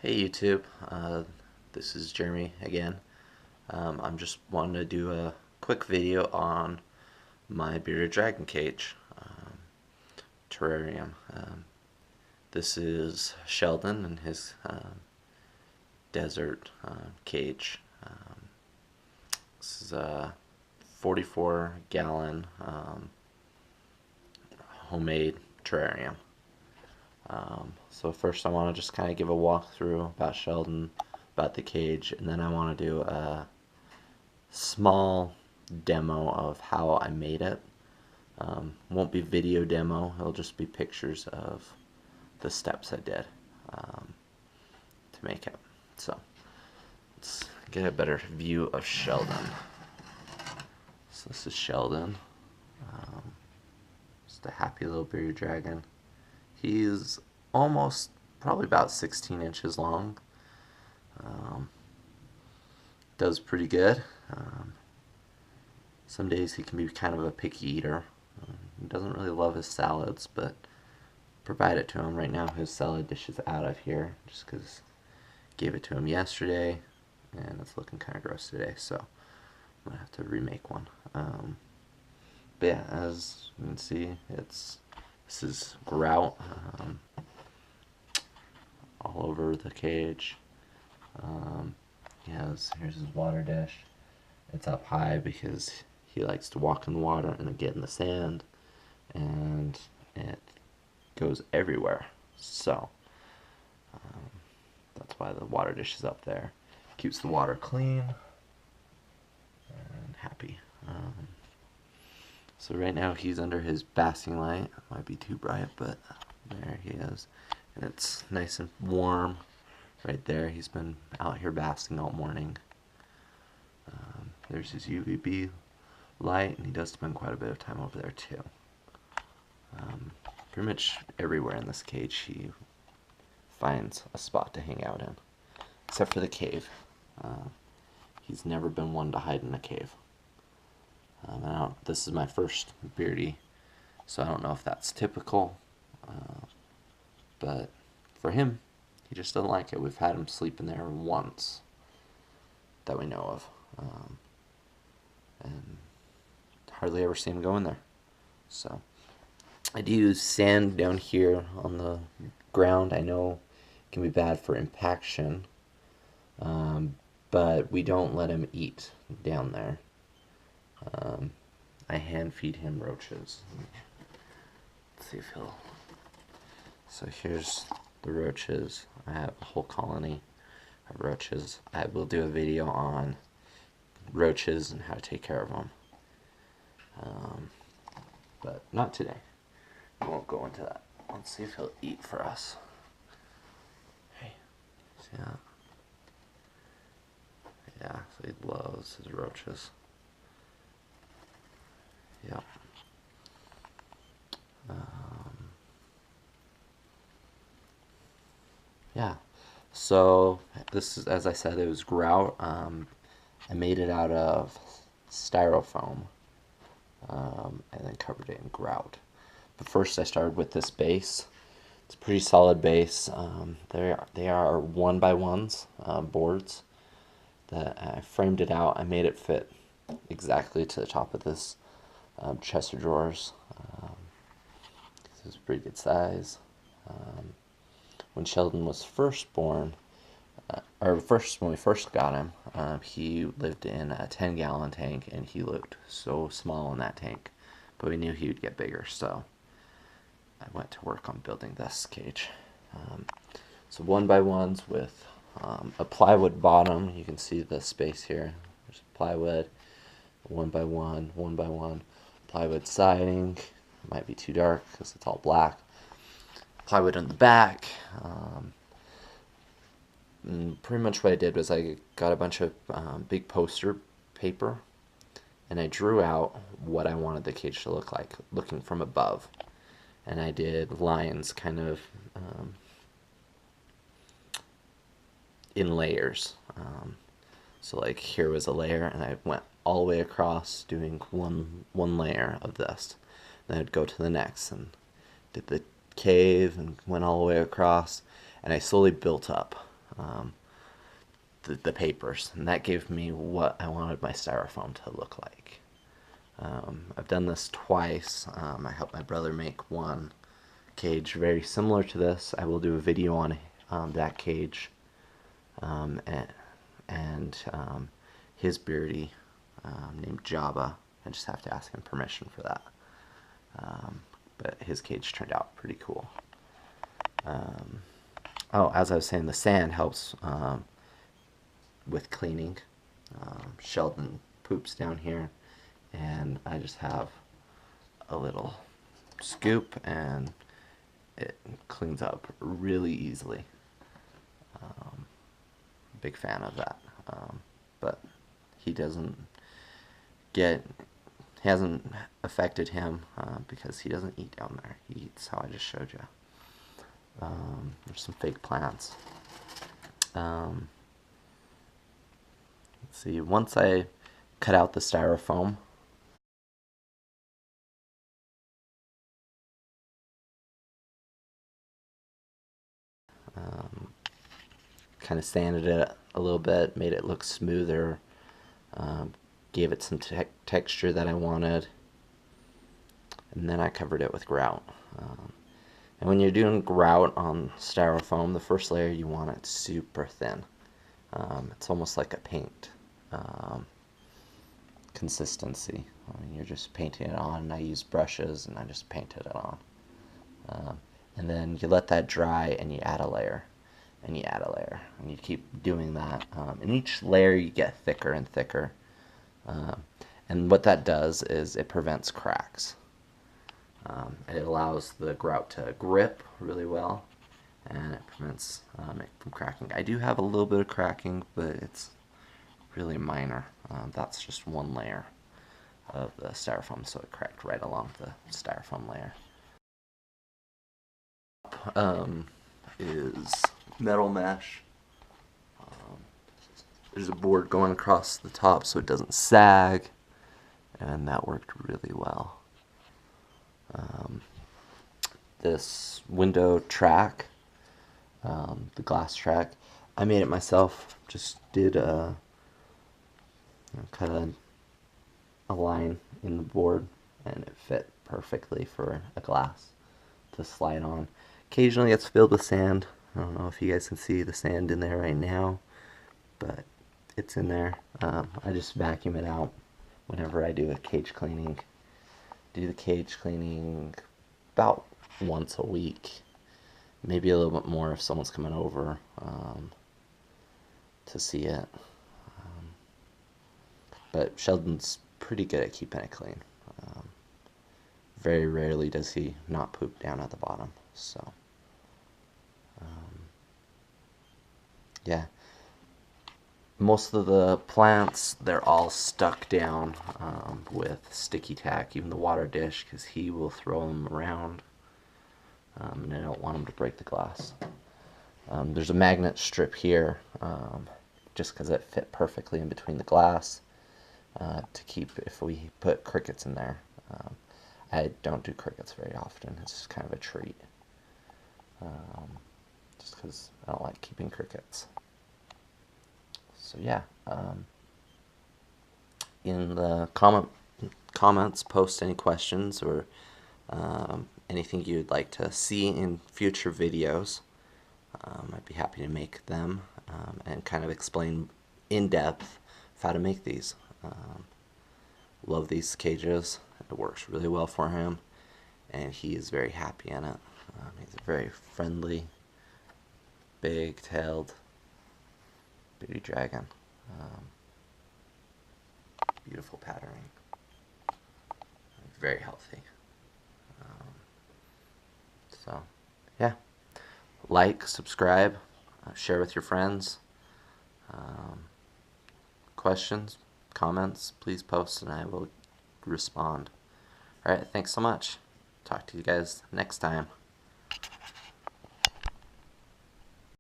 Hey YouTube, this is Jeremy again. I'm just wanting to do a quick video on my bearded dragon cage terrarium. This is Sheldon and his desert cage. This is a 44-gallon homemade terrarium. So first I want to just kind of give a walkthrough about Sheldon, about the cage, and then I want to do a small demo of how I made it. Won't be video demo, it'll just be pictures of the steps I did to make it. So let's get a better view of Sheldon. So this is Sheldon, just a happy little bearded dragon. He's almost, probably about 16 inches long. Does pretty good. Some days he can be kind of a picky eater. He doesn't really love his salads, but provide it to him. Right now his salad dish is out of here just because gave it to him yesterday and it's looking kind of gross today, so I'm going to have to remake one. But yeah, as you can see, this is grout all over the cage. Here's his water dish. It's up high because he likes to walk in the water and get in the sand, and it goes everywhere. So that's why the water dish is up there. Keeps the water clean and happy. So right now he's under his basking light. It might be too bright, but there he is. And it's nice and warm right there. He's been out here basking all morning. There's his UVB light, and he does spend quite a bit of time over there too. Pretty much everywhere in this cage he finds a spot to hang out in, except for the cave. He's never been one to hide in a cave. This is my first beardy, so I don't know if that's typical, but for him, he just doesn't like it. We've had him sleep in there once that we know of, and hardly ever see him go in there. So I do use sand down here on the ground. I know it can be bad for impaction, but we don't let him eat down there. I hand feed him roaches. Let's see if he'll... So here's the roaches. I have a whole colony of roaches. I will do a video on roaches and how to take care of them. But not today. I won't go into that. Let's see if he'll eat for us. Hey, see that? Yeah, so he loves his roaches. Yep. Yeah. So this is, as I said, it was grout. I made it out of styrofoam, and then covered it in grout. But first I started with this base. It's a pretty solid base. They are 1x1s, boards that I framed it out. I made it fit exactly to the top of this chest of drawers. This is a pretty good size. When Sheldon was first born, when we first got him, he lived in a 10-gallon tank, and he looked so small in that tank. But we knew he would get bigger, so I went to work on building this cage. So 1x1s with a plywood bottom. You can see the space here. There's plywood, 1x1, 1x1, plywood siding. It might be too dark because it's all black. Plywood on the back. Pretty much what I did was I got a bunch of big poster paper, and I drew out what I wanted the cage to look like, looking from above. And I did lines kind of in layers. So like here was a layer, and I went all the way across doing one layer of this. Then I'd go to the next and did the cave and went all the way across, and I slowly built up. the papers, and that gave me what I wanted my styrofoam to look like. I've done this twice. I helped my brother make one cage very similar to this. I will do a video on that cage and his birdie named Jabba. I just have to ask him permission for that. But his cage turned out pretty cool. Oh, as I was saying, the sand helps with cleaning. Sheldon poops down here, and I just have a little scoop, and it cleans up really easily. Big fan of that. But he doesn't hasn't affected him because he doesn't eat down there. He eats how I just showed you. There's some fake plants. Let's see, once I cut out the styrofoam, kind of sanded it a little bit, made it look smoother, gave it some texture that I wanted, and then I covered it with grout. And when you're doing grout on styrofoam, the first layer you want it super thin. It's almost like a paint consistency. I mean, you're just painting it on, and I use brushes and I just painted it on. And then you let that dry and you add a layer. And you add a layer, and you keep doing that. And each layer you get thicker and thicker. And what that does is it prevents cracks. It allows the grout to grip really well, and it prevents it from cracking. I do have a little bit of cracking, but it's really minor. That's just one layer of the styrofoam, so it cracked right along the styrofoam layer. Is metal mesh. There's a board going across the top so it doesn't sag, and that worked really well. This window track, the glass track, I made it myself. Just did cut a line in the board, and it fit perfectly for a glass to slide on. Occasionally it's filled with sand. I don't know if you guys can see the sand in there right now, but it's in there. I just vacuum it out whenever I do a cage cleaning. Do the cage cleaning about once a week, maybe a little bit more if someone's coming over to see it. But Sheldon's pretty good at keeping it clean. Very rarely does he not poop down at the bottom. So, yeah. Most of the plants, they're all stuck down with sticky tack, even the water dish, because he will throw them around, and I don't want him to break the glass. There's a magnet strip here, just because it fit perfectly in between the glass, to keep if we put crickets in there. I don't do crickets very often. It's just kind of a treat, just because I don't like keeping crickets. So yeah, in the comments, post any questions or anything you'd like to see in future videos. I'd be happy to make them and kind of explain in depth how to make these. Love these cages. It works really well for him, and he is very happy in it. He's a very friendly, big-tailed baby dragon. Beautiful patterning. Very healthy. So, yeah. Like, subscribe, share with your friends. Questions, comments, please post and I will respond. Alright, thanks so much. Talk to you guys next time.